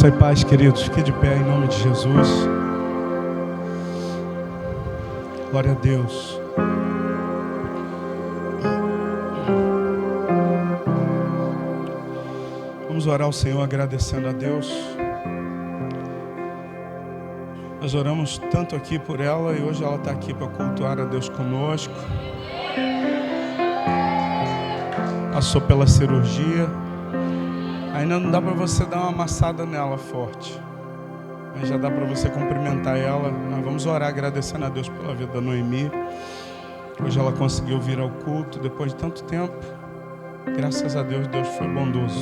Graça e paz, queridos. Fique de pé em nome de Jesus. Glória a Deus. Vamos orar ao Senhor agradecendo a Deus. Nós oramos tanto aqui por ela e hoje ela está aqui para cultuar a Deus conosco. Passou pela cirurgia. Ainda não dá para você dar uma amassada nela forte, mas já dá para você cumprimentar ela. Nós vamos orar agradecendo a Deus pela vida da Noemi. Hoje ela conseguiu vir ao culto depois de tanto tempo. Graças a Deus, Deus foi bondoso.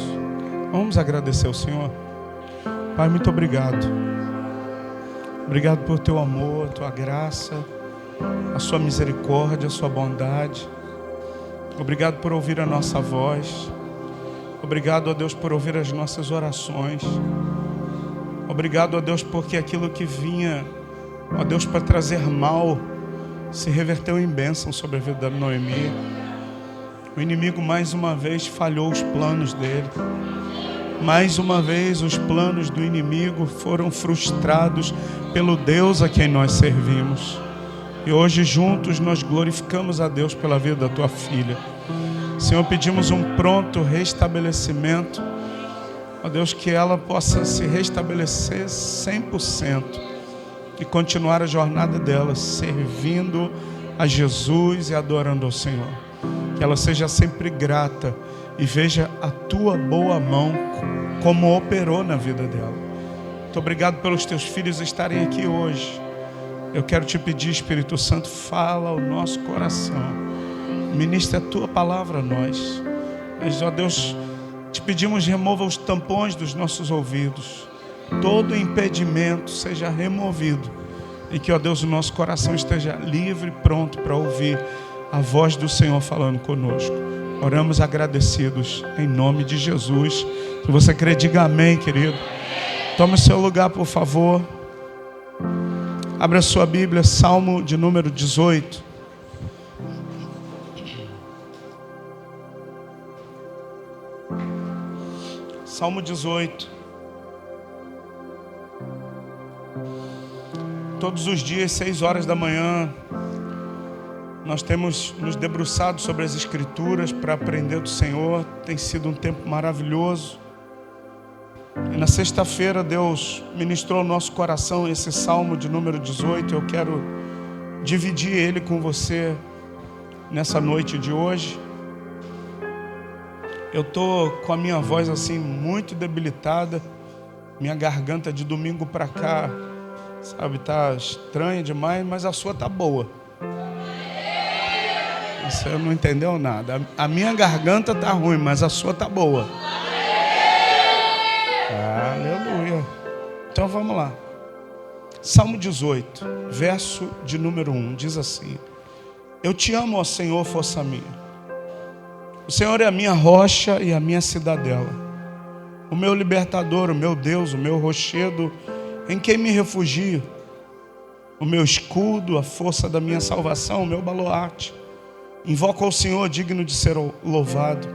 Vamos agradecer ao Senhor. Pai, muito obrigado. Obrigado por teu amor, tua graça, a sua misericórdia, a sua bondade. Obrigado por ouvir a nossa voz. Obrigado a Deus por ouvir as nossas orações. Obrigado a Deus porque aquilo que vinha, ó Deus, para trazer mal, se reverteu em bênção sobre a vida da Noemi. O inimigo mais uma vez falhou os planos dele. Mais uma vez os planos do inimigo foram frustrados pelo Deus a quem nós servimos. E hoje juntos nós glorificamos a Deus pela vida da tua filha. Senhor, pedimos um pronto restabelecimento. Ó Deus, que ela possa se restabelecer 100% e continuar a jornada dela servindo a Jesus e adorando ao Senhor. Que ela seja sempre grata e veja a tua boa mão como operou na vida dela. Muito obrigado pelos teus filhos estarem aqui hoje. Eu quero te pedir, Espírito Santo, fala ao nosso coração. Ministra a tua palavra a nós. Mas, ó Deus, te pedimos, remova os tampões dos nossos ouvidos. Todo impedimento seja removido. E que, ó Deus, o nosso coração esteja livre e pronto para ouvir a voz do Senhor falando conosco. Oramos agradecidos em nome de Jesus. Se você crê, diga amém, querido. Tome o seu lugar, por favor. Abra a sua Bíblia, Salmo de número 18. Salmo 18. Todos os dias, 6 horas da manhã, nós temos nos debruçado sobre as Escrituras para aprender do Senhor. Tem sido um tempo maravilhoso. E na sexta-feira Deus ministrou ao nosso coração esse Salmo de número 18. Eu quero dividir ele com você nessa noite de hoje. Eu estou com a minha voz assim muito debilitada. Minha garganta de domingo para cá, sabe, tá estranha demais, mas a sua tá boa. Você não entendeu nada. A minha garganta tá ruim, mas a sua tá boa. Aleluia. Então vamos lá. Salmo 18, verso de número 1, diz assim: Eu te amo, ó Senhor, força minha. O Senhor é a minha rocha e a minha cidadela, o meu libertador, o meu Deus, o meu rochedo, em quem me refugio, o meu escudo, a força da minha salvação, o meu baluarte. Invoco ao Senhor, digno de ser louvado.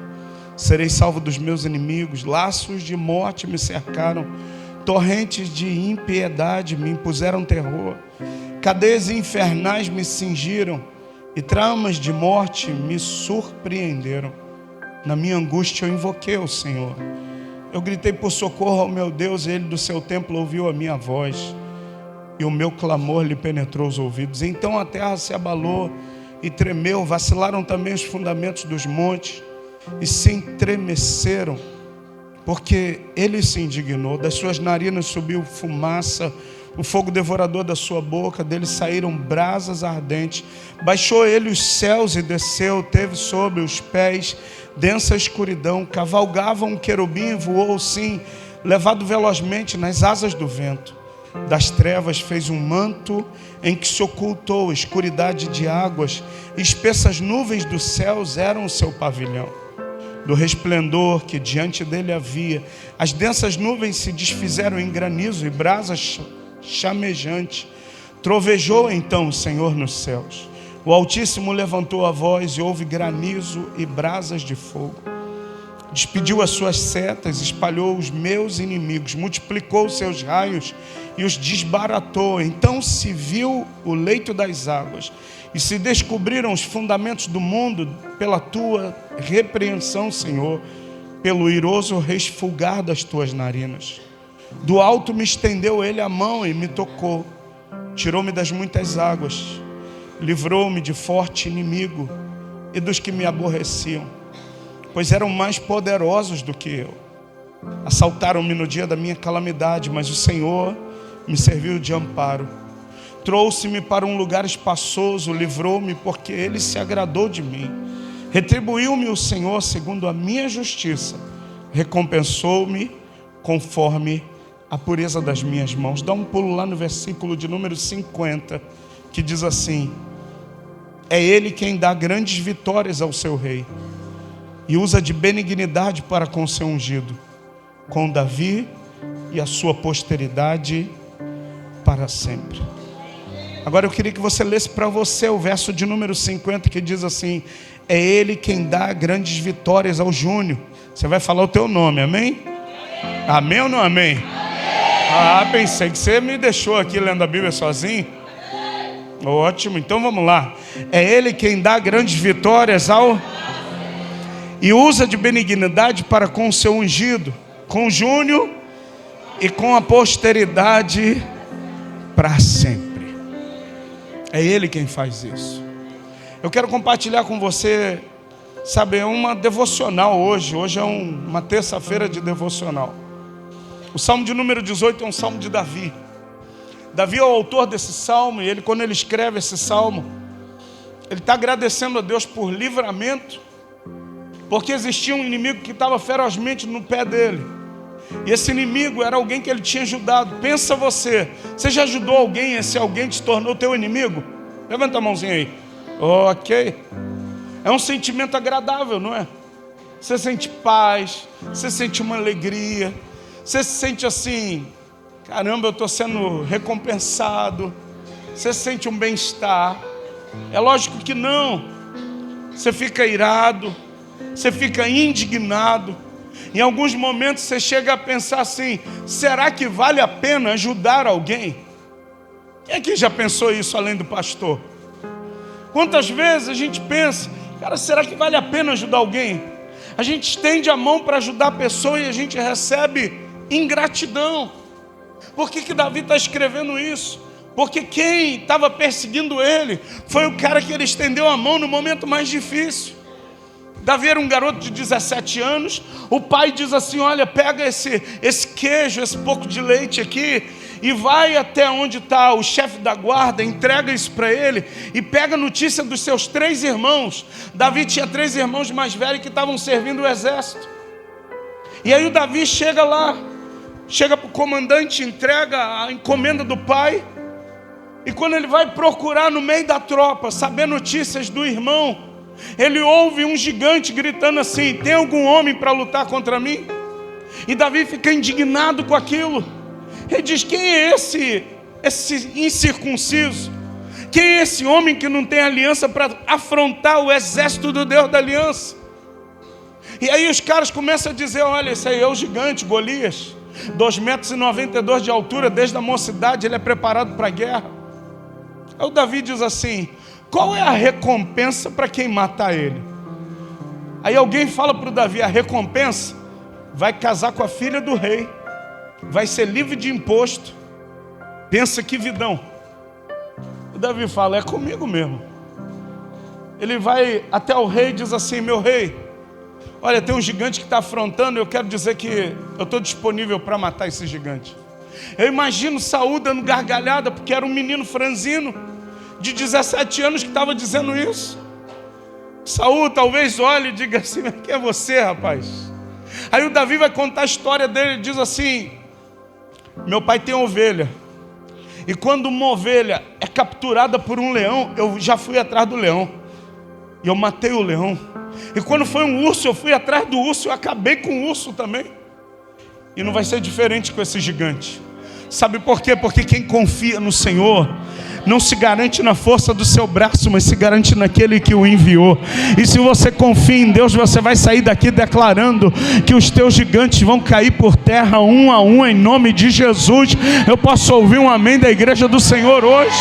Serei salvo dos meus inimigos. Laços de morte me cercaram, torrentes de impiedade me impuseram terror. Cadeias infernais me cingiram e tramas de morte me surpreenderam. Na minha angústia eu invoquei ao Senhor. Eu gritei por socorro ao meu Deus, e Ele do seu templo ouviu a minha voz, e o meu clamor lhe penetrou os ouvidos. Então a terra se abalou e tremeu, vacilaram também os fundamentos dos montes, e se entremeceram, porque Ele se indignou. Das suas narinas subiu fumaça, o fogo devorador da sua boca, dele saíram brasas ardentes. Baixou ele os céus e desceu, teve sobre os pés densa escuridão. Cavalgava um querubim e voou, sim, levado velozmente nas asas do vento. Das trevas fez um manto em que se ocultou, escuridade de águas, espessas nuvens dos céus eram o seu pavilhão. Do resplendor que diante dele havia, as densas nuvens se desfizeram em granizo e brasas chamejante. Trovejou então o Senhor nos céus. O Altíssimo levantou a voz e houve granizo e brasas de fogo. despediu as suas setas, espalhou os meus inimigos, multiplicou os seus raios e os desbaratou. Então se viu o leito das águas e se descobriram os fundamentos do mundo pela tua repreensão, Senhor, pelo iroso resfolgar das tuas narinas. Do alto me estendeu ele a mão e me tocou, tirou-me das muitas águas, livrou-me de forte inimigo e dos que me aborreciam, pois eram mais poderosos do que eu. Assaltaram-me no dia da minha calamidade, mas o Senhor me serviu de amparo. Trouxe-me para um lugar espaçoso, livrou-me porque Ele se agradou de mim. Retribuiu-me o Senhor segundo a minha justiça, recompensou-me conforme a pureza das minhas mãos. Dá um pulo lá no versículo de número 50, que diz assim: é Ele quem dá grandes vitórias ao seu rei e usa de benignidade para com o seu ungido, com Davi e a sua posteridade para sempre. Agora eu queria que você lesse para você o verso de número 50, que diz assim: é Ele quem dá grandes vitórias ao Júnior. Você vai falar o teu nome, amém? Amém ou não amém? Ah, pensei que você me deixou aqui lendo a Bíblia sozinho. Ótimo, então vamos lá. É Ele quem dá grandes vitórias ao... e usa de benignidade para com o seu ungido, com o Júnior e com a posteridade para sempre. É Ele quem faz isso. Eu quero compartilhar com você, sabe, uma devocional hoje. Hoje é uma terça-feira de devocional. O salmo de número 18 é um salmo de Davi. Davi é o autor desse salmo, e quando ele escreve esse salmo, ele está agradecendo a Deus por livramento, porque existia um inimigo que estava ferozmente no pé dele. E esse inimigo era alguém que ele tinha ajudado. Pensa você já ajudou alguém e esse alguém se tornou teu inimigo? Levanta a mãozinha aí. Ok. É um sentimento agradável, não é? Você sente paz, você sente uma alegria, você se sente assim: caramba, eu estou sendo recompensado. Você sente um bem-estar. É lógico que não. Você fica irado, você fica indignado. Em alguns momentos você chega a pensar assim: será que vale a pena ajudar alguém? Quem aqui já pensou isso além do pastor? Quantas vezes a gente pensa: cara, será que vale a pena ajudar alguém? A gente estende a mão para ajudar a pessoa e a gente recebe ingratidão. Por que Davi está escrevendo isso? Porque quem estava perseguindo ele foi o cara que ele estendeu a mão no momento mais difícil. Davi era um garoto de 17 anos. O pai diz assim: olha, pega esse queijo, esse pouco de leite aqui, e vai até onde está o chefe da guarda, entrega isso para ele, e pega a notícia dos seus 3 irmãos. Davi tinha 3 irmãos mais velhos que estavam servindo o exército. E aí o Davi chega lá, chega para o comandante, entrega a encomenda do pai. E quando ele vai procurar no meio da tropa, saber notícias do irmão, ele ouve um gigante gritando assim: tem algum homem para lutar contra mim? E Davi fica indignado com aquilo. Ele diz: quem é esse incircunciso? Quem é esse homem que não tem aliança para afrontar o exército do Deus da aliança? E aí os caras começam a dizer: olha, esse aí é o gigante Golias, 2,92 metros de altura, desde a mocidade ele é preparado para a guerra. Aí o Davi diz assim: qual é a recompensa para quem matar ele? Aí alguém fala para o Davi: a recompensa? Vai casar com a filha do rei, vai ser livre de imposto. Pensa que vidão. O Davi fala: é comigo mesmo. Ele vai até o rei e diz assim: meu rei, olha, tem um gigante que está afrontando, eu quero dizer que eu estou disponível para matar esse gigante. Eu imagino Saul dando gargalhada, porque era um menino franzino de 17 anos que estava dizendo isso. Saul talvez olhe e diga assim: quem é você, rapaz? Aí o Davi vai contar a história dele. Ele diz assim: meu pai tem ovelha, e quando uma ovelha é capturada por um leão, eu já fui atrás do leão, e eu matei o leão. E quando foi um urso, eu fui atrás do urso, eu acabei com o urso também. E não vai ser diferente com esse gigante. Sabe por quê? Porque quem confia no Senhor não se garante na força do seu braço, mas se garante naquele que o enviou. E se você confia em Deus, você vai sair daqui declarando que os teus gigantes vão cair por terra um a um, em nome de Jesus. Eu posso ouvir um amém da igreja do Senhor hoje?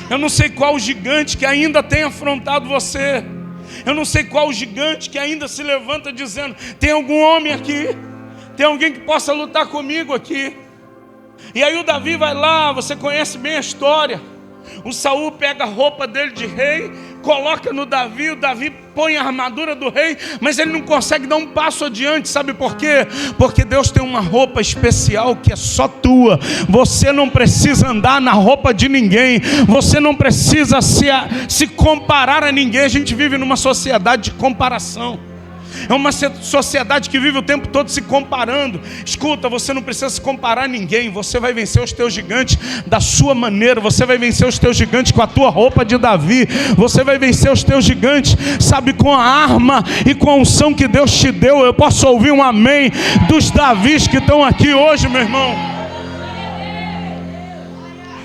Eu não sei qual o gigante que ainda tem afrontado você. Eu não sei qual o gigante que ainda se levanta dizendo: tem algum homem aqui? Tem alguém que possa lutar comigo aqui? E aí o Davi vai lá, você conhece bem a história. O Saul pega a roupa dele de rei, coloca no Davi, o Davi põe a armadura do rei, mas ele não consegue dar um passo adiante. Sabe por quê? Porque Deus tem uma roupa especial que é só tua. Você não precisa andar na roupa de ninguém, você não precisa se comparar a ninguém. A gente vive numa sociedade de comparação. É uma sociedade que vive o tempo todo se comparando. Escuta, você não precisa se comparar a ninguém. Você vai vencer os teus gigantes da sua maneira. Você vai vencer os teus gigantes com a tua roupa de Davi. Você vai vencer os teus gigantes, sabe, com a arma e com a unção que Deus te deu. Eu posso ouvir um amém dos Davis que estão aqui hoje, meu irmão.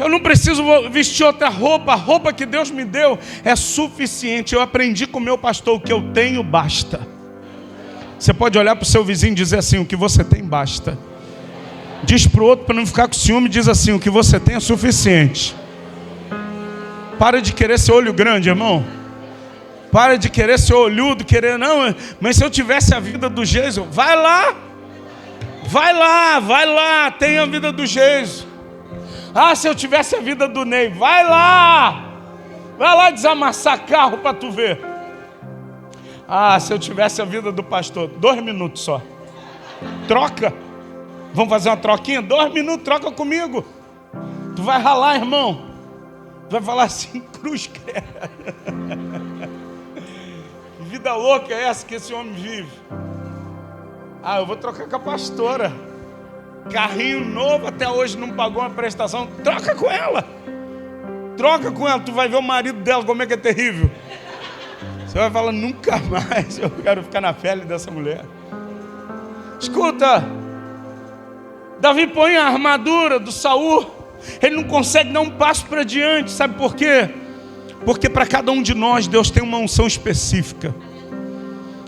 Eu não preciso vestir outra roupa. A roupa que Deus me deu é suficiente. Eu aprendi com o meu pastor: o que eu tenho basta. Você pode olhar para o seu vizinho e dizer assim: o que você tem basta. Diz para o outro, para não ficar com ciúme, diz assim: o que você tem é suficiente. Para de querer ser olho grande, irmão. Para de querer ser olhudo, querer, não, mas se eu tivesse a vida do Geiso, vai lá, tem a vida do Geiso. Ah, se eu tivesse a vida do Ney, vai lá desamassar carro para tu ver. Ah, se eu tivesse a vida do pastor, 2 minutos só. Troca. Vamos fazer uma troquinha? 2 minutos, troca comigo. Tu vai ralar, irmão. Tu vai falar assim: cruz credo. Que vida louca é essa que esse homem vive? Ah, eu vou trocar com a pastora. Carrinho novo, até hoje não pagou uma prestação. Troca com ela. Tu vai ver o marido dela como é que é terrível. Você vai falar: nunca mais eu quero ficar na pele dessa mulher. Escuta, Davi põe a armadura do Saul. Ele não consegue dar um passo para diante. Sabe por quê? Porque para cada um de nós Deus tem uma unção específica.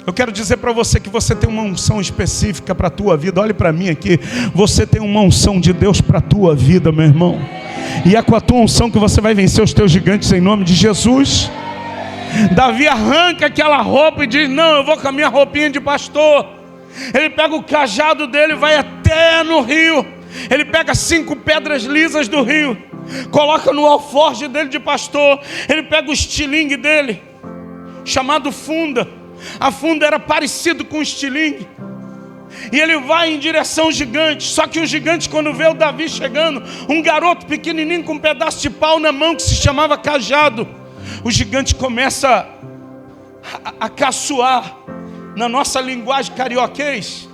Eu quero dizer para você que você tem uma unção específica para a tua vida. Olhe para mim aqui. Você tem uma unção de Deus para a tua vida, meu irmão. E é com a tua unção que você vai vencer os teus gigantes, em nome de Jesus. Davi arranca aquela roupa e diz: não, eu vou com a minha roupinha de pastor. Ele pega o cajado dele e vai até no rio. Ele pega 5 pedras lisas do rio, coloca no alforje dele de pastor. Ele pega o estilingue dele, chamado funda. A funda era parecido com o estilingue. E ele vai em direção ao gigante. Só que o gigante, quando vê o Davi chegando, um garoto pequenininho com um pedaço de pau na mão que se chamava cajado, o gigante começa a caçoar. Na nossa linguagem carioquês,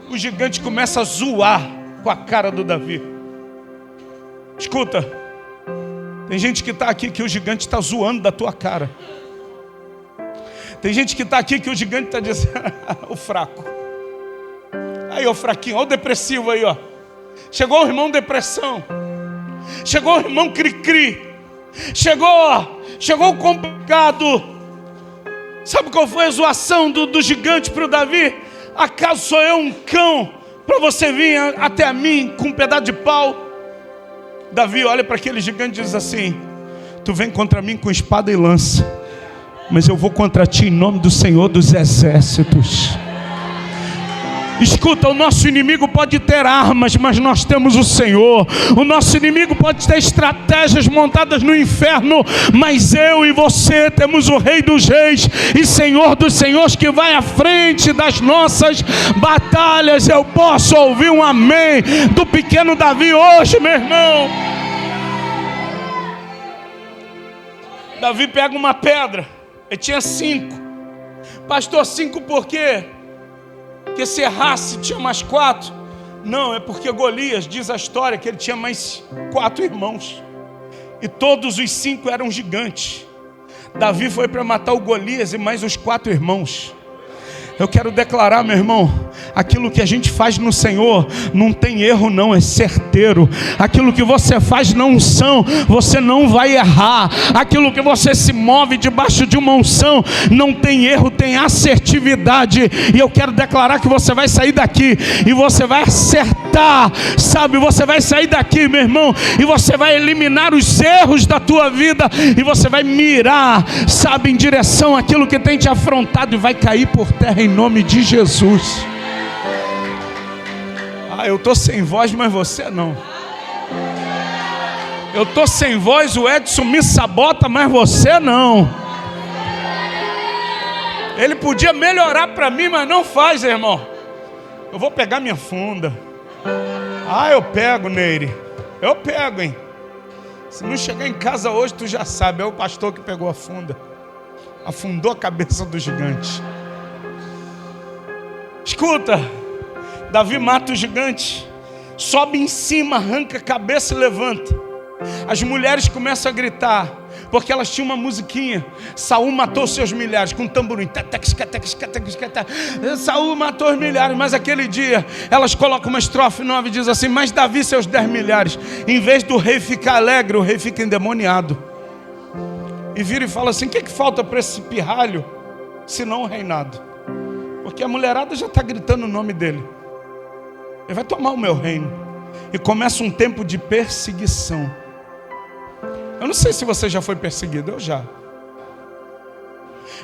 o gigante começa a zoar com a cara do Davi. Escuta, tem gente que está aqui que o gigante está zoando da tua cara. Tem gente que está aqui que o gigante está dizendo: o fraco. Aí, ó, o fraquinho, ó, o depressivo aí, ó. Chegou o irmão depressão. Chegou o irmão cri-cri. Chegou o complicado. Sabe qual foi a zoação do gigante para o Davi? Acaso sou eu um cão para você vir até mim com um pedaço de pau? Davi olha para aquele gigante e diz assim: tu vem contra mim com espada e lança, mas eu vou contra ti em nome do Senhor dos Exércitos. Escuta, o nosso inimigo pode ter armas, mas nós temos o Senhor. O nosso inimigo pode ter estratégias montadas no inferno, mas eu e você temos o Rei dos Reis e Senhor dos Senhores que vai à frente das nossas batalhas. Eu posso ouvir um amém do pequeno Davi hoje, meu irmão. Davi pega uma pedra. Ele tinha 5. Pastor, 5 por quê? Porque se errasse tinha mais 4? Não, é porque Golias, diz a história, que ele tinha mais 4 irmãos. E todos os 5 eram gigantes. Davi foi para matar o Golias e mais os 4 irmãos. Eu quero declarar, meu irmão, aquilo que a gente faz no Senhor não tem erro não, é certeiro. Aquilo que você faz na unção, você não vai errar. Aquilo que você se move debaixo de uma unção, não tem erro, tem assertividade. E eu quero declarar que você vai sair daqui e você vai acertar, sabe? Você vai sair daqui, meu irmão, e você vai eliminar os erros da tua vida, e você vai mirar, sabe, em direção àquilo que tem te afrontado, e vai cair por terra em nome de Jesus. Eu estou sem voz, mas você não. Eu estou sem voz, o Edson me sabota, mas você não. Ele podia melhorar para mim, mas não faz, irmão. Eu vou pegar minha funda. Eu pego, Neire. Eu pego, hein. Se não chegar em casa hoje, tu já sabe, é o pastor que pegou a funda. Afundou a cabeça do gigante. Escuta, Davi mata o gigante, sobe em cima, arranca a cabeça e levanta. As mulheres começam a gritar, porque elas tinham uma musiquinha. Saul matou seus milhares com tamborim. Saul matou os milhares, mas aquele dia elas colocam uma estrofe nova e diz assim: mas Davi seus 10 milhares. Em vez do rei ficar alegre, o rei fica endemoniado. E vira e fala assim: o que falta para esse pirralho, senão o reinado? Porque a mulherada já está gritando o nome dele. Ele vai tomar o meu reino. E começa um tempo de perseguição. Eu não sei se você já foi perseguido, eu já.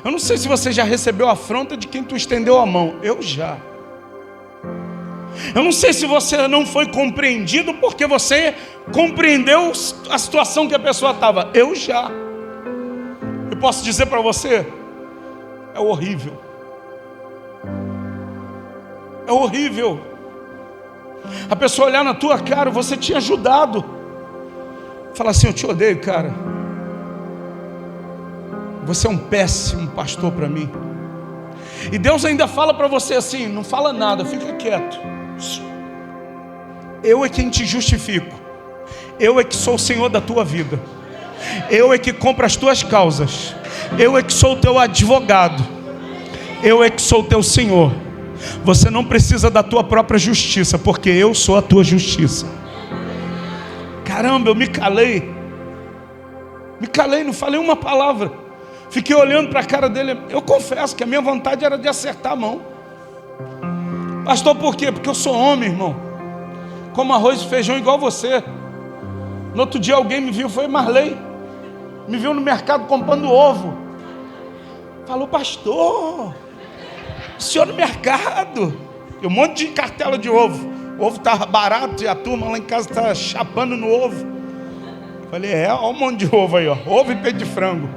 Eu não sei se você já recebeu a afronta de quem tu estendeu a mão, eu já. Eu não sei se você não foi compreendido porque você compreendeu a situação que a pessoa estava, eu já. Eu posso dizer para você, é horrível. É horrível. A pessoa olhar na tua cara, você tinha ajudado, fala assim: eu te odeio, cara. Você é um péssimo pastor para mim. E Deus ainda fala para você assim: não fala nada, fica quieto. Eu é quem te justifico. Eu é que sou o Senhor da tua vida. Eu é que compro as tuas causas. Eu é que sou o teu advogado. Eu é que sou o teu Senhor. Você não precisa da tua própria justiça, porque eu sou a tua justiça. Caramba, eu me calei. Me calei, não falei uma palavra. Fiquei olhando para a cara dele. Eu confesso que a minha vontade era de acertar a mão. Pastor, por quê? Porque eu sou homem, irmão. Como arroz e feijão igual você. No outro dia alguém me viu, foi Marley. Me viu no mercado comprando ovo. Falou: pastor, o senhor no mercado. E um monte de cartela de ovo. O ovo estava barato e a turma lá em casa está chapando no ovo. Falei: olha um monte de ovo aí, ó. Ovo e peito de frango.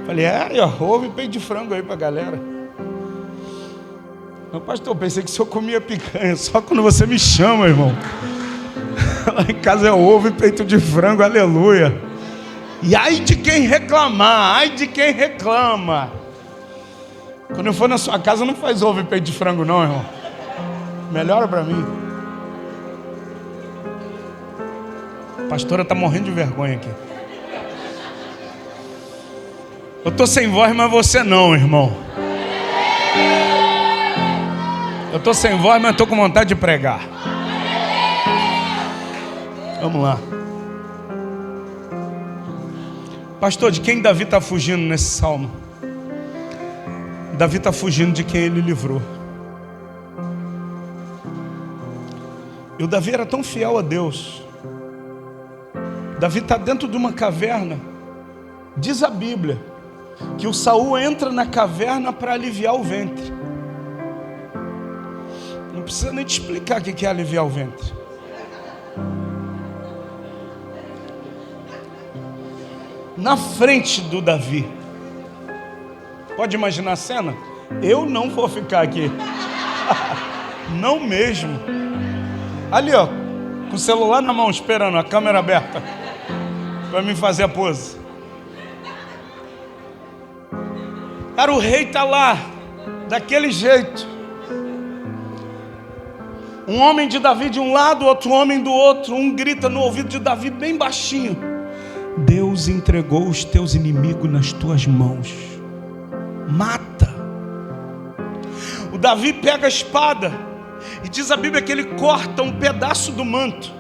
Falei: aí, ó, ovo e peito de frango aí pra galera. Não, pastor, eu pensei que o senhor comia picanha só quando você me chama, irmão. Lá em casa é ovo e peito de frango, aleluia. E ai de quem reclamar, ai de quem reclama. Quando eu for na sua casa, não faz ovo e peito de frango não, irmão. Melhora para mim. A pastora está morrendo de vergonha aqui. Eu estou sem voz, mas você não, irmão. Eu estou sem voz, mas estou com vontade de pregar. Vamos lá. Pastor, de quem Davi está fugindo nesse salmo? Davi está fugindo de quem ele livrou. E o Davi era tão fiel a Deus. Davi está dentro de uma caverna. Diz a Bíblia que o Saul entra na caverna para aliviar o ventre. Não precisa nem te explicar o que é aliviar o ventre. Na frente do Davi. Pode imaginar a cena? Eu não vou ficar aqui. Não mesmo. Ali, ó, com o celular na mão, esperando a câmera aberta para me fazer a pose. Cara, o rei está lá, daquele jeito. Um homem de Davi de um lado, outro homem do outro. Um grita no ouvido de Davi bem baixinho: Deus entregou os teus inimigos nas tuas mãos. Mata. Davi pega a espada e diz a Bíblia que ele corta um pedaço do manto.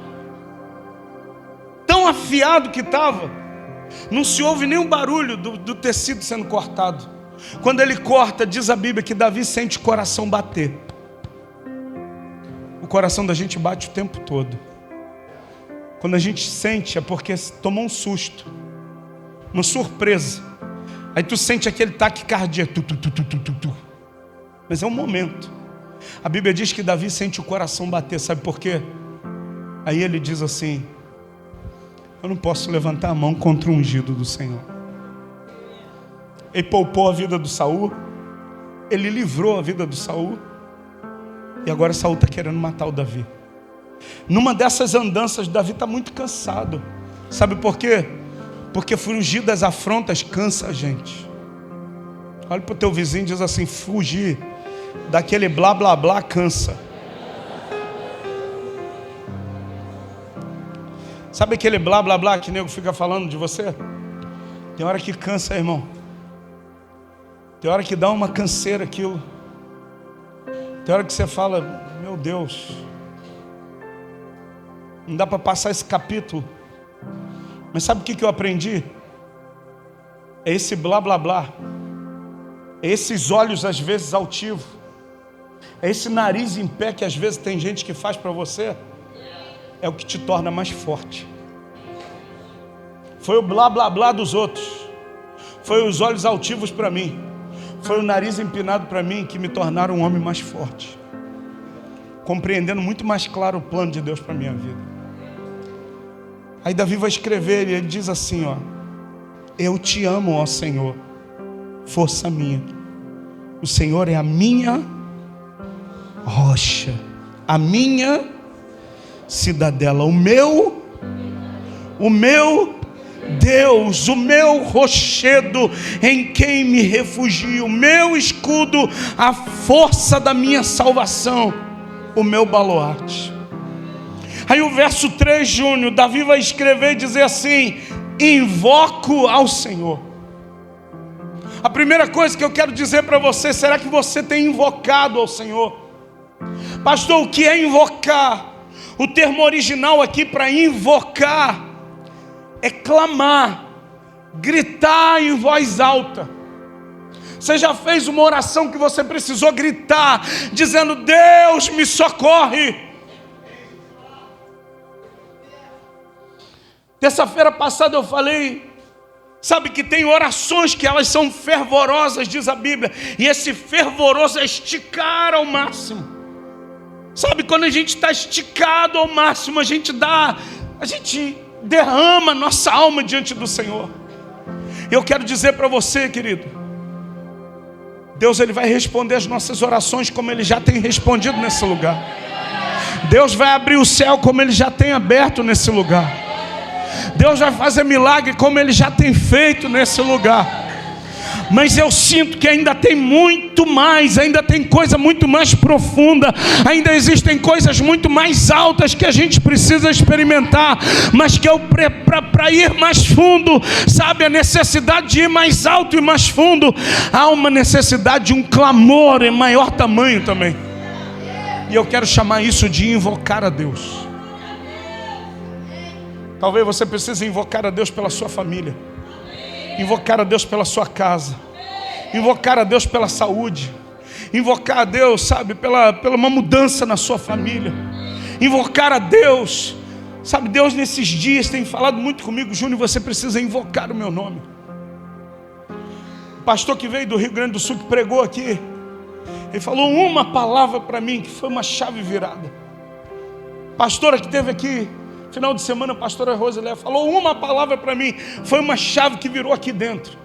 Tão afiado que estava, não se ouve nenhum barulho do tecido sendo cortado. Quando ele corta, diz a Bíblia que Davi sente o coração bater. O coração da gente bate o tempo todo. Quando a gente sente é porque tomou um susto, uma surpresa. Aí tu sente aquele taquicardia, mas é um momento. A Bíblia diz que Davi sente o coração bater, sabe por quê? Aí ele diz assim: eu não posso levantar a mão contra o ungido do Senhor. Ele poupou a vida do Saul, ele livrou a vida do Saul, e agora Saul está querendo matar o Davi. Numa dessas andanças, Davi está muito cansado. Sabe por quê? Porque fugir das afrontas cansa a gente. Olha para o teu vizinho e diz assim: fugir daquele blá blá blá cansa. Sabe aquele blá blá blá que o nego fica falando de você? Tem hora que cansa, irmão. Tem hora que dá uma canseira aquilo. Tem hora que você fala: meu Deus, não dá para passar esse capítulo. Mas sabe o que eu aprendi? É esse blá blá blá, é esses olhos às vezes altivos, é esse nariz em pé que às vezes tem gente que faz para você. É o que te torna mais forte. Foi o blá blá blá dos outros, foi os olhos altivos para mim, foi o nariz empinado para mim que me tornaram um homem mais forte, compreendendo muito mais claro o plano de Deus para a minha vida. Aí Davi vai escrever e ele diz assim, ó: eu te amo, ó Senhor, força minha. O Senhor é a minha rocha, a minha cidadela, o meu Deus, o meu rochedo em quem me refugio, o meu escudo, a força da minha salvação, o meu baluarte. Aí o verso 3, Júnior, Davi vai escrever e dizer assim: invoco ao Senhor. A primeira coisa que eu quero dizer para você: será que você tem invocado ao Senhor? Pastor, o que é invocar? O termo original aqui para invocar é clamar, gritar em voz alta. Você já fez uma oração que você precisou gritar, dizendo: Deus me socorre? Terça-feira passada eu falei, sabe que tem orações que elas são fervorosas, diz a Bíblia, e esse fervoroso é esticar ao máximo. Sabe, quando a gente está esticado ao máximo, a gente derrama nossa alma diante do Senhor. Eu quero dizer para você, querido, Deus ele vai responder as nossas orações como Ele já tem respondido nesse lugar. Deus vai abrir o céu como Ele já tem aberto nesse lugar. Deus vai fazer milagre como Ele já tem feito nesse lugar. Mas eu sinto que ainda tem muito mais, ainda tem coisa muito mais profunda, ainda existem coisas muito mais altas que a gente precisa experimentar, mas que para ir mais fundo, sabe, a necessidade de ir mais alto e mais fundo, há uma necessidade de um clamor em maior tamanho também. E eu quero chamar isso de invocar a Deus. Talvez você precise invocar a Deus pela sua família, invocar a Deus pela sua casa, invocar a Deus pela saúde, invocar a Deus, sabe, pela uma mudança na sua família, invocar a Deus, sabe, Deus nesses dias tem falado muito comigo: Júnior, você precisa invocar o meu nome. O pastor que veio do Rio Grande do Sul, que pregou aqui, ele falou uma palavra para mim, que foi uma chave virada. Pastora que esteve aqui final de semana, a pastora Rosilé falou uma palavra para mim, foi uma chave que virou aqui dentro.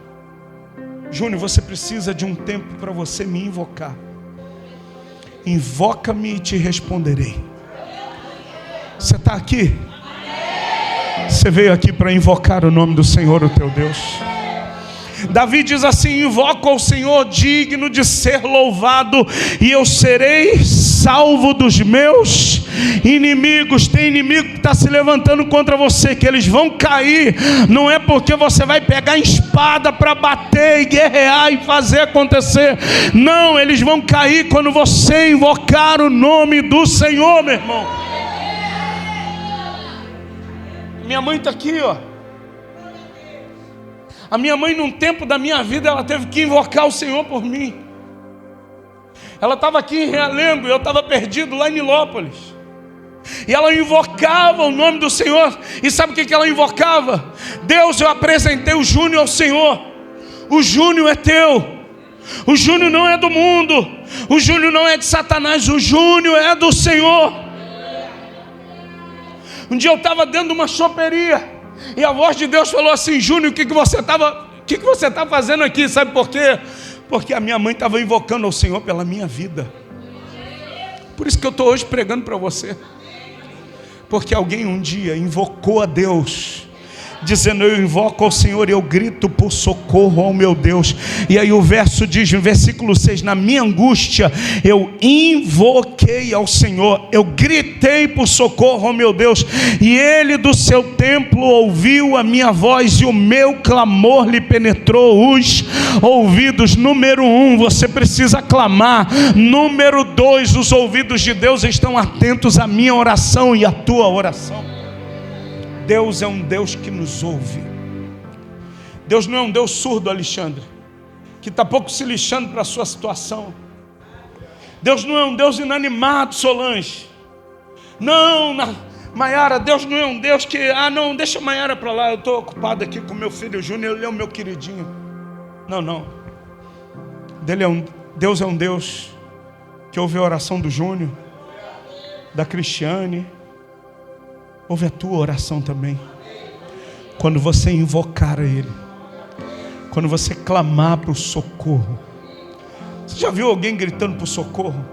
Júnior, você precisa de um tempo para você me invocar. Invoca-me e te responderei. Você está aqui? Você veio aqui para invocar o nome do Senhor, o teu Deus. Davi diz assim: invoco ao Senhor digno de ser louvado, e eu serei salvo dos meus Inimigos, tem inimigo que está se levantando contra você, que eles vão cair. Não é porque você vai pegar espada para bater e guerrear e fazer acontecer. Não, eles vão cair quando você invocar o nome do Senhor, meu irmão. Minha mãe está aqui, ó. A minha mãe, num tempo da minha vida, ela teve que invocar o Senhor por mim. Ela estava aqui em Realengo e eu estava perdido lá em Nilópolis. E ela invocava o nome do Senhor. E sabe o que ela invocava? Deus, eu apresentei o Júnior ao Senhor. O Júnior é teu. O Júnior não é do mundo. O Júnior não é de Satanás. O Júnior é do Senhor. Um dia eu estava dentro de uma choperia. E a voz de Deus falou assim: Júnior, o que você está fazendo aqui? Sabe por quê? Porque a minha mãe estava invocando ao Senhor pela minha vida. Por isso que eu estou hoje pregando para você. Porque alguém um dia invocou a Deus, dizendo: eu invoco ao Senhor e eu grito por socorro ao meu Deus. E aí o verso diz, no versículo 6, na minha angústia eu invoquei ao Senhor, eu gritei por socorro ao meu Deus, e Ele do seu templo ouviu a minha voz, e o meu clamor lhe penetrou os ouvidos. Número 1, você precisa clamar. Número 2, os ouvidos de Deus estão atentos à minha oração e à tua oração. Deus é um Deus que nos ouve. Deus não é um Deus surdo, Alexandre, que está pouco se lixando para a sua situação. Deus não é um Deus inanimado, Solange. Não, Maiara, Deus não é um Deus que... não, deixa a Maiara para lá, eu estou ocupado aqui com meu filho Júnior, ele é o meu queridinho. Não. Deus é um Deus que ouve a oração do Júnior, da Cristiane. Ouve a tua oração também. Quando você invocar a Ele, quando você clamar para o socorro. Você já viu alguém gritando por socorro?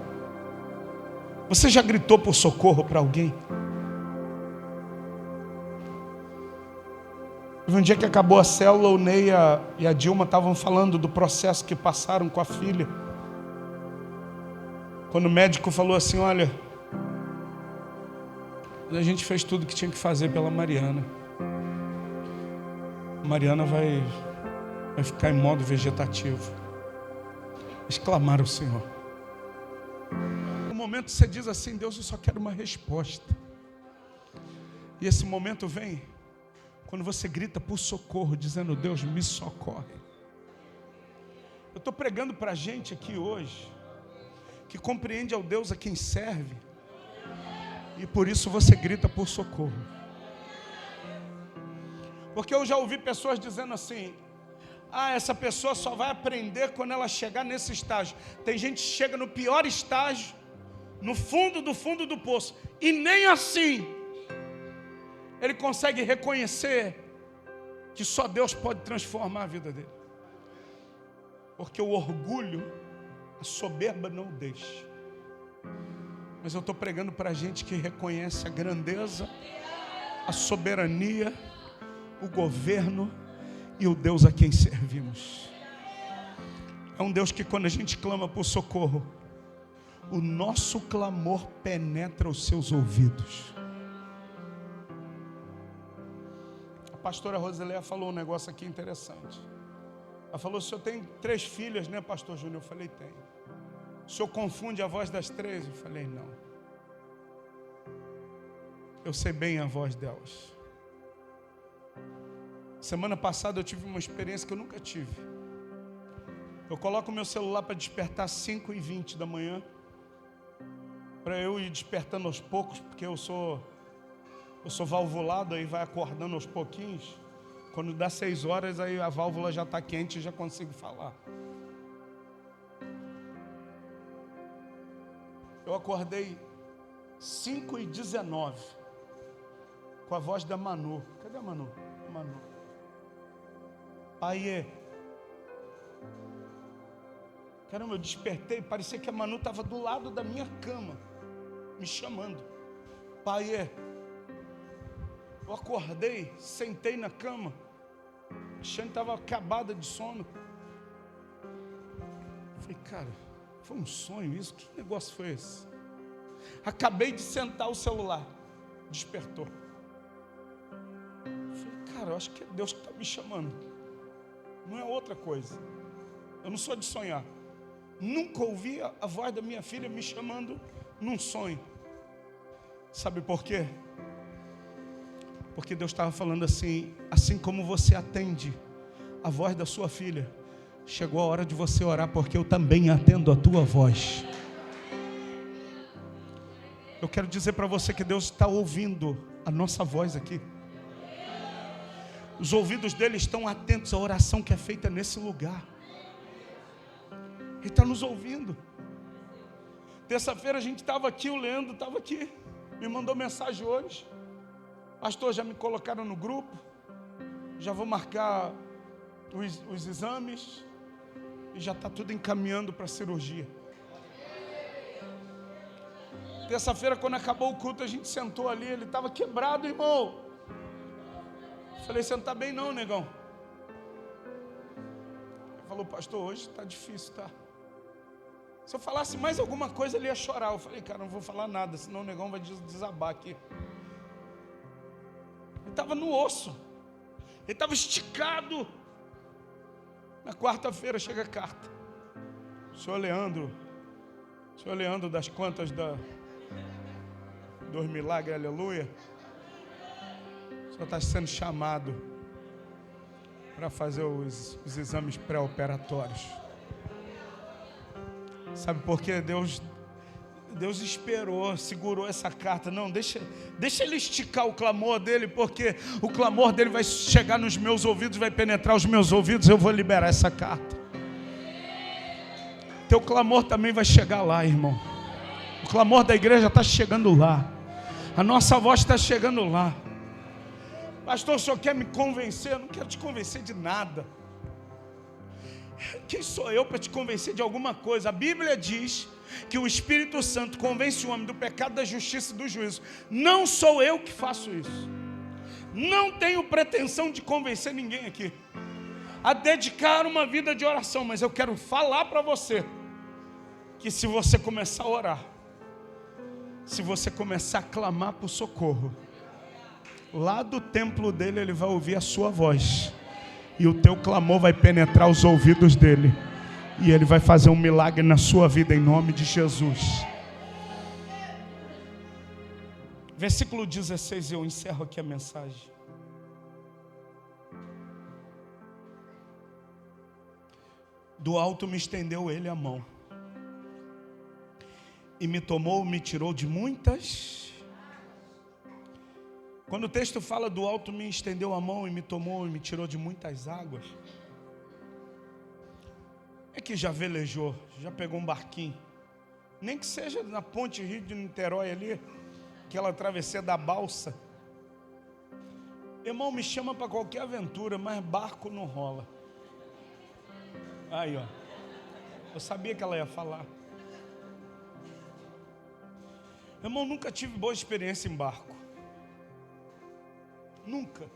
Você já gritou por socorro para alguém? Um dia que acabou a célula, o Ney e a Dilma estavam falando do processo que passaram com a filha. Quando o médico falou assim: olha, a gente fez tudo o que tinha que fazer pela Mariana. A Mariana vai ficar em modo vegetativo. Eles clamaram ao Senhor. No momento você diz assim: Deus, eu só quero uma resposta. E esse momento vem quando você grita por socorro, dizendo: Deus, me socorre. Eu estou pregando para gente aqui hoje que compreende ao Deus a quem serve, e por isso você grita por socorro. Porque eu já ouvi pessoas dizendo assim: essa pessoa só vai aprender quando ela chegar nesse estágio. Tem gente que chega no pior estágio, no fundo do poço, e nem assim ele consegue reconhecer que só Deus pode transformar a vida dele. Porque o orgulho, a soberba não o deixa. Mas eu estou pregando para a gente que reconhece a grandeza, a soberania, o governo e o Deus a quem servimos. É um Deus que, quando a gente clama por socorro, o nosso clamor penetra os seus ouvidos. A pastora Rosileia falou um negócio aqui interessante. Ela falou: o senhor tem 3 filhas, né, pastor Júnior? Eu falei: tem. O senhor confunde a voz das 3? Eu falei: não. Eu sei bem a voz delas. Semana passada eu tive uma experiência que eu nunca tive. Eu coloco o meu celular para despertar às 5h20 da manhã, para eu ir despertando aos poucos, porque eu sou valvulado, aí vai acordando aos pouquinhos. Quando dá 6 horas, aí a válvula já está quente e já consigo falar. Eu acordei 5h19 com a voz da Manu. Cadê a Manu? Manu. Paiê. Caramba, eu despertei, parecia que a Manu estava do lado da minha cama, me chamando. Paiê. Eu acordei, sentei na cama. A Xane estava acabada de sono. Falei: cara, foi um sonho isso? Que negócio foi esse? Acabei de sentar o celular. Despertou. Falei, cara, eu acho que é Deus que está me chamando. Não é outra coisa. Eu não sou de sonhar. Nunca ouvi a voz da minha filha me chamando num sonho. Sabe por quê? Porque Deus estava falando assim como você atende a voz da sua filha, chegou a hora de você orar, porque eu também atendo a tua voz. Eu quero dizer para você que Deus está ouvindo a nossa voz aqui. Os ouvidos dele estão atentos à oração que é feita nesse lugar. Ele está nos ouvindo. Terça-feira a gente estava aqui, o Leandro estava aqui, me mandou mensagem hoje. Pastor, já me colocaram no grupo, já vou marcar os exames e já está tudo encaminhando para a cirurgia. Terça-feira, quando acabou o culto, a gente sentou ali, ele estava quebrado, irmão. Falei, você não está bem não, negão? Ele falou, pastor, hoje está difícil, tá? Se eu falasse mais alguma coisa, ele ia chorar. Eu falei, cara, não vou falar nada, senão o negão vai desabar aqui. Ele estava no osso, ele estava esticado. Na quarta-feira chega a carta. Senhor Leandro das contas dos milagres, aleluia. O senhor está sendo chamado para fazer os exames pré-operatórios. Sabe por quê? Deus esperou, segurou essa carta. Não, deixa ele esticar o clamor dele, porque o clamor dele vai chegar nos meus ouvidos, vai penetrar os meus ouvidos, eu vou liberar essa carta. Teu clamor também vai chegar lá, irmão. O clamor da igreja está chegando lá. A nossa voz está chegando lá. Pastor, o senhor quer me convencer? Eu não quero te convencer de nada. Quem sou eu para te convencer de alguma coisa? A Bíblia diz que o Espírito Santo convence o homem do pecado, da justiça e do juízo. Não sou eu que faço isso. Não tenho pretensão de convencer ninguém aqui a dedicar uma vida de oração, mas eu quero falar para você que se você começar a orar, se você começar a clamar por socorro, lá do templo dele ele vai ouvir a sua voz, e o teu clamor vai penetrar os ouvidos dele, e ele vai fazer um milagre na sua vida em nome de Jesus. Versículo 16, eu encerro aqui a mensagem. Do alto me estendeu ele a mão, e me tomou, me tirou de muitas. Quando o texto fala do alto me estendeu a mão e me tomou e me tirou de muitas águas, é que já velejou, já pegou um barquinho, nem que seja na ponte Rio de Niterói ali, aquela travessia da balsa. Irmão, me chama para qualquer aventura, mas barco não rola. Aí, ó, eu sabia que ela ia falar. Irmão, nunca tive boa experiência em barco. Nunca.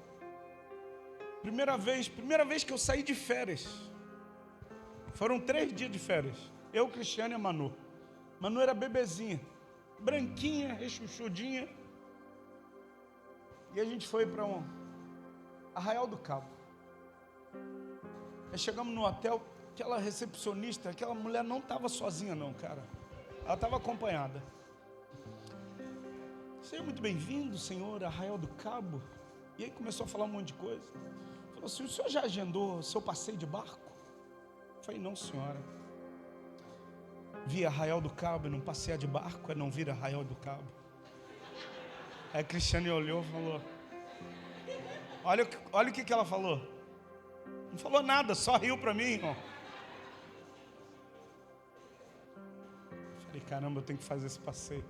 Primeira vez que eu saí de férias. Foram 3 dias de férias. Eu, Cristiano e a Manu. Manu era bebezinha, branquinha, rechuchudinha. E a gente foi para Arraial do Cabo. Aí chegamos no hotel, aquela recepcionista, aquela mulher não estava sozinha não, cara. Ela estava acompanhada. Seja muito bem-vindo, senhor, Arraial do Cabo. E aí começou a falar um monte de coisa. Falou assim, o senhor já agendou seu passeio de barco? Eu falei, não, senhora. Vir Arraial do Cabo e não passear de barco é não vir Arraial do Cabo. Aí a Cristiane olhou e falou, olha o que ela falou. Não falou nada, só riu para mim, irmão. Falei, caramba, eu tenho que fazer esse passeio.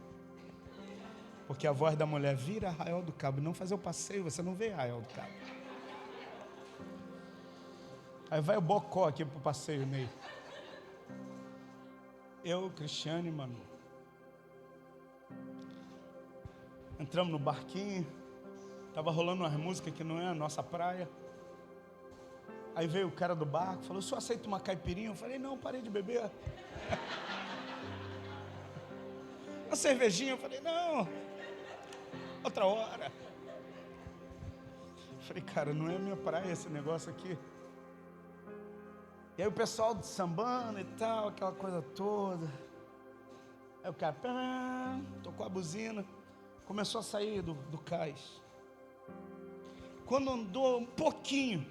Porque a voz da mulher, vira Arraial do Cabo, não fazer o passeio, você não vê Arraial do Cabo. Aí vai o Bocó aqui pro passeio, Ney. Eu, Cristiane, mano. Entramos no barquinho, tava rolando umas músicas que não é a nossa praia. Aí veio o cara do barco, falou, o senhor aceita uma caipirinha? Eu falei, não, parei de beber. uma cervejinha. Eu falei, não, outra hora. Eu falei, cara, não é minha praia esse negócio aqui. E aí o pessoal sambando e tal, aquela coisa toda. Aí o cara tocou a buzina, começou a sair do cais. Quando andou um pouquinho,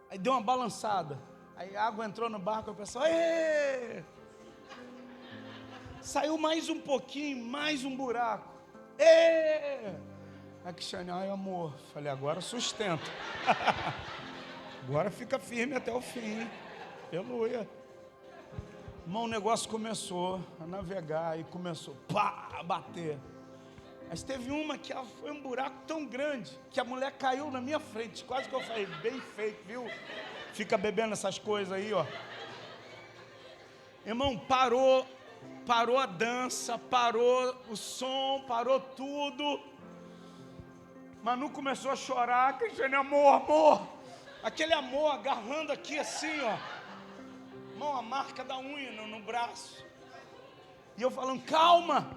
aí deu uma balançada. Aí a água entrou no barco, o pessoal, êêê! Saiu mais um pouquinho, mais um buraco. Êêê! A Cristiane, ai amor, falei, agora sustenta. Agora fica firme até o fim. Aleluia. Irmão, o negócio começou a navegar e começou a bater. Mas teve uma que foi um buraco tão grande que a mulher caiu na minha frente. Quase que eu falei, bem feito, viu? Fica bebendo essas coisas aí, ó. Irmão, parou a dança, parou o som, parou tudo. Manu começou a chorar, Cristiane, amor. Aquele amor agarrando aqui assim, ó. Irmão, a marca da unha no braço. E eu falando, calma.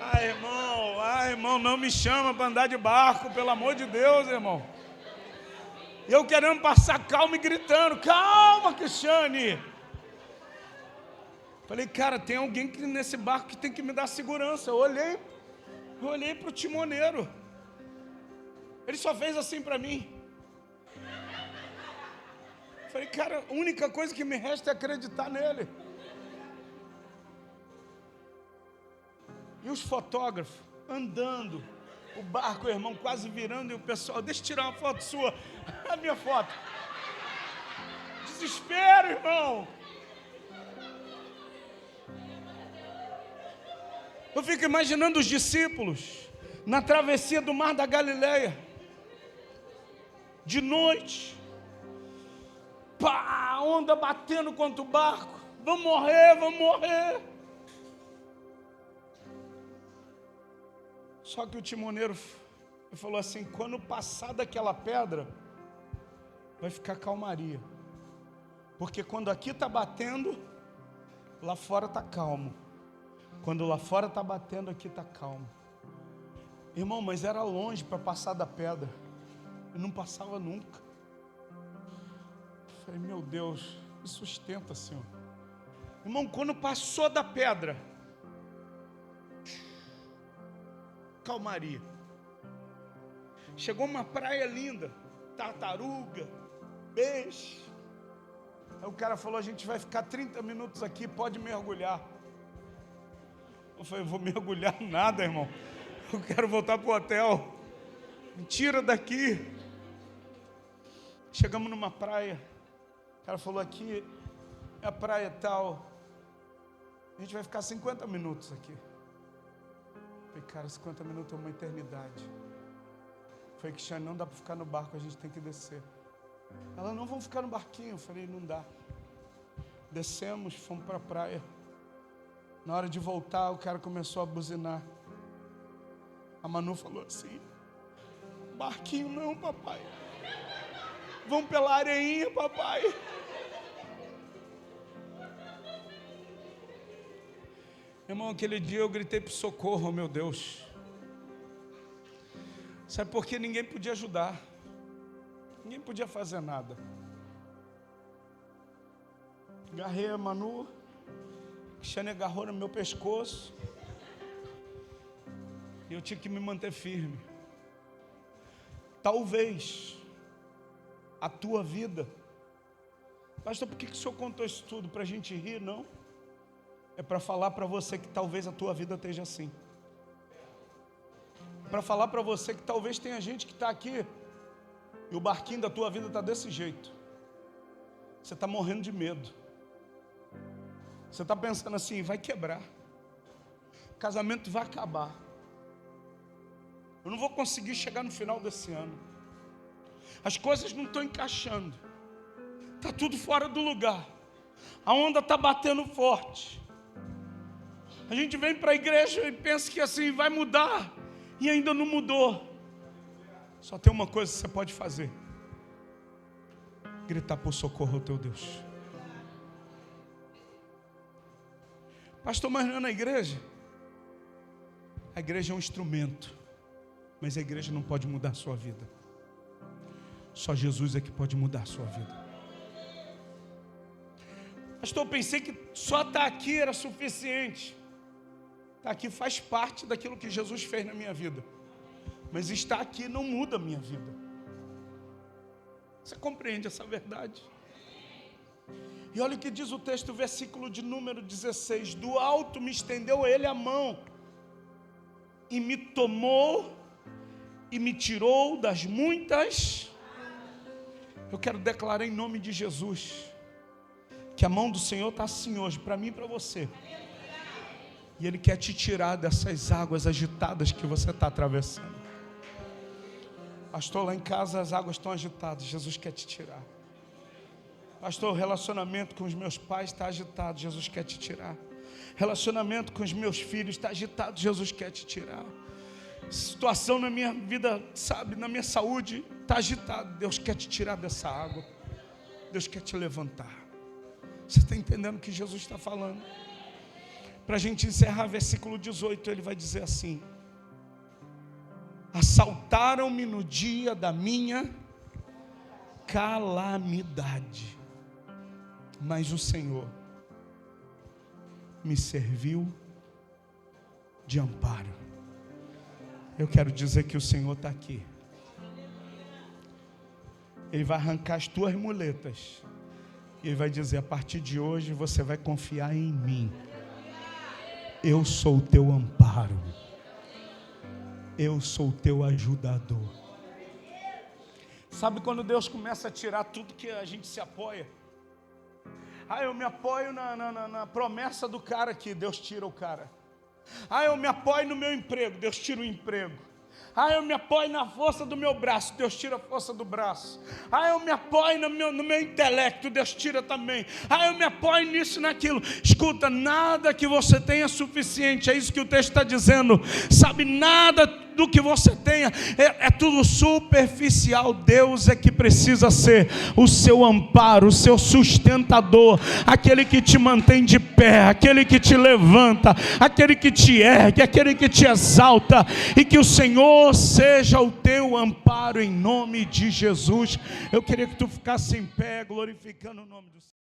Ai, irmão, não me chama para andar de barco, pelo amor de Deus, irmão. Eu querendo passar calma e gritando, calma, Cristiane. Falei, cara, tem alguém nesse barco que tem que me dar segurança. Eu olhei para o timoneiro. Ele só fez assim para mim. Falei, cara, a única coisa que me resta é acreditar nele. E os fotógrafos andando, o barco, irmão, quase virando, e o pessoal, deixa eu tirar uma foto sua, a minha foto. Desespero, irmão. Eu fico imaginando os discípulos na travessia do mar da Galileia, de noite, pá, onda batendo contra o barco, vamos morrer. Só que o timoneiro falou assim, quando passar daquela pedra, vai ficar calmaria. Porque quando aqui está batendo, lá fora está calmo. Quando lá fora está batendo, aqui está calmo. Irmão, mas era longe para passar da pedra. Eu não passava nunca. Eu falei, meu Deus, me sustenta, Senhor. Irmão, quando passou da pedra, calmaria. Chegou uma praia linda, tartaruga, peixe. Aí o cara falou, a gente vai ficar 30 minutos aqui, pode mergulhar. Eu falei, vou mergulhar nada, irmão. Eu quero voltar para o hotel. Me tira daqui. Chegamos numa praia. O cara falou, aqui é a praia tal. A gente vai ficar 50 minutos aqui. Eu falei, cara, 50 minutos é uma eternidade. Eu falei, Cristiane, não dá para ficar no barco, a gente tem que descer. Ela, não, vamos ficar no barquinho. Eu falei, não dá. Descemos, fomos para a praia. Na hora de voltar, o cara começou a buzinar. A Manu falou assim, barquinho não, papai. Vamos pela areinha, papai. Irmão, aquele dia eu gritei por socorro, meu Deus. Sabe por que ninguém podia ajudar? Ninguém podia fazer nada. Agarrei a Manu, Cristiane agarrou no meu pescoço, e eu tinha que me manter firme. Talvez a tua vida, pastor, por que o senhor contou isso tudo? Para a gente rir? Não. É para falar para você que talvez a tua vida esteja assim. Para falar para você que talvez tenha gente que está aqui e o barquinho da tua vida está desse jeito. Você está morrendo de medo. Você está pensando assim, vai quebrar. O casamento vai acabar. Eu não vou conseguir chegar no final desse ano. As coisas não estão encaixando. Está tudo fora do lugar. A onda está batendo forte. A gente vem para a igreja e pensa que assim vai mudar. E ainda não mudou. Só tem uma coisa que você pode fazer. Gritar por socorro ao teu Deus. Pastor, mas não é na igreja? A igreja é um instrumento, mas a igreja não pode mudar a sua vida. Só Jesus é que pode mudar a sua vida. Pastor, eu pensei que só estar aqui era suficiente. Estar aqui faz parte daquilo que Jesus fez na minha vida. Mas estar aqui não muda a minha vida. Você compreende essa verdade? E olha o que diz o texto, versículo de número 16. Do alto me estendeu ele a mão, e me tomou, e me tirou das muitas. Eu quero declarar em nome de Jesus, que a mão do Senhor está assim hoje, para mim e para você. E Ele quer te tirar dessas águas agitadas que você está atravessando. Pastor, lá em casa as águas estão agitadas, Jesus quer te tirar. Pastor, o relacionamento com os meus pais está agitado, Jesus quer te tirar. Relacionamento com os meus filhos está agitado, Jesus quer te tirar. Situação na minha vida, sabe, na minha saúde está agitada, Deus quer te tirar dessa água. Deus quer te levantar. Você está entendendo o que Jesus está falando? Para a gente encerrar, versículo 18, ele vai dizer assim: assaltaram-me no dia da minha calamidade, mas o Senhor me serviu de amparo. Eu quero dizer que o Senhor está aqui. Ele vai arrancar as tuas muletas. E Ele vai dizer: a partir de hoje você vai confiar em mim. Eu sou o teu amparo. Eu sou o teu ajudador. Sabe quando Deus começa a tirar tudo que a gente se apoia? Eu me apoio na promessa do cara aqui, Deus tira o cara. Eu me apoio no meu emprego, Deus tira o emprego. Eu me apoio na força do meu braço, Deus tira a força do braço. Eu me apoio no meu intelecto, Deus tira também. Eu me apoio nisso e naquilo. Escuta, nada que você tenha é suficiente, é isso que o texto está dizendo. Sabe, nada do que você tenha é tudo superficial. Deus é que precisa ser o seu amparo, o seu sustentador, aquele que te mantém de pé, aquele que te levanta, aquele que te ergue, aquele que te exalta. E que o Senhor seja o teu amparo em nome de Jesus. Eu queria que tu ficasse em pé, glorificando o nome do Senhor.